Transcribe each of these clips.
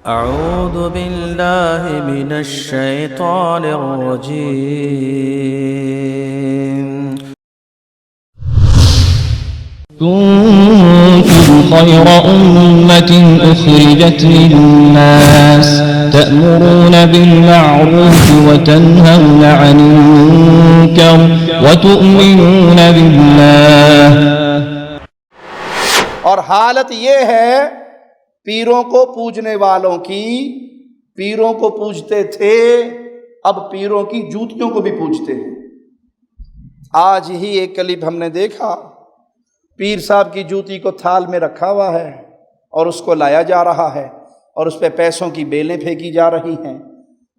अऊज़ु बिल्लाहि मिनश शैतानिर रजीम। कुंतुम खैरा उम्मतिन उखरिजत लिन्नास तअमुरूना बिल-मअरूफ व तन्हौना अनिल मुनकर व तु'मिनूना बिल्लाह। और हालत ये है पीरों को पूजने वालों की, पीरों को पूजते थे, अब पीरों की जूतियों को भी पूजते हैं। आज ही एक क्लिप हमने देखा, पीर साहब की जूती को थाल में रखा हुआ है और उसको लाया जा रहा है और उस पर पैसों की बेलें फेंकी जा रही हैं,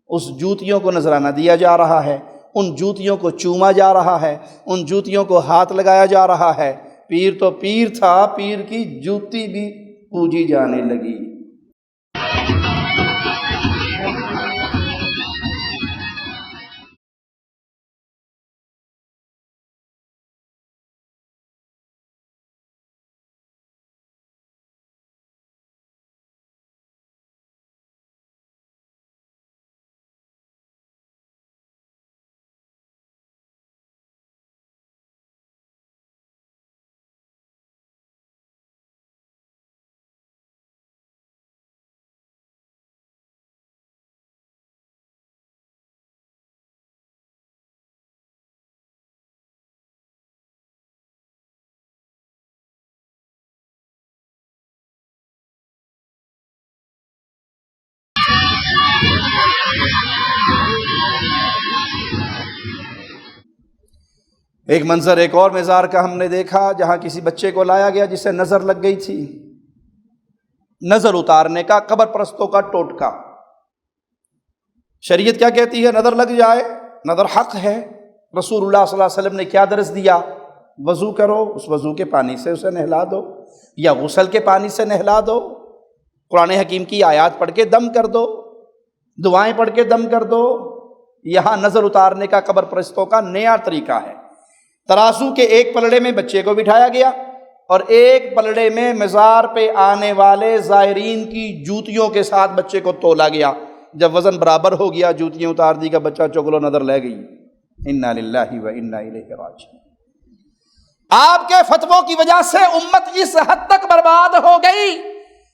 उस जूतियों को नजराना दिया जा रहा है, उन जूतियों को चूमा जा रहा है, उन जूतियों को हाथ लगाया जा रहा है। पीर तो पीर था, पीर की जूती भी पूजी जाने लगी। एक मंजर एक और मज़ार का हमने देखा, जहां किसी बच्चे को लाया गया जिसे नजर लग गई थी। नजर उतारने का कब्र परस्तों का टोटका। शरीयत क्या कहती है? नजर लग जाए, नजर हक है। रसूलुल्लाह सल्लल्लाहु अलैहि वसल्लम ने क्या दर्स दिया? वजू करो, उस वजू के पानी से उसे नहला दो या गुसल के पानी से नहला दो, कुरान हकीम की आयत पढ़ के दम कर दो, दुआएं पढ़ के दम कर दो। यहां नजर उतारने का कब्र परस्तों का नया तरीका है। तराजू के एक पलड़े में बच्चे को बिठाया गया और एक पलड़े में मज़ार पे आने वाले ज़ायरीन की जूतियों के साथ बच्चे को तोला गया। जब वज़न बराबर हो गया, जूतियाँ उतार दी का बच्चा चुगलो नज़र ले गई। इन्ना लिल्लाहि व इन्ना इलैहि राजिऊन। आपके फतवों की वजह से उम्मत इस हद तक बर्बाद हो गई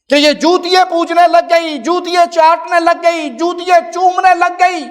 कि ये जूतियाँ पूजने लग गई, जूतियाँ चाटने लग गई, जूतियाँ चूमने लग गई।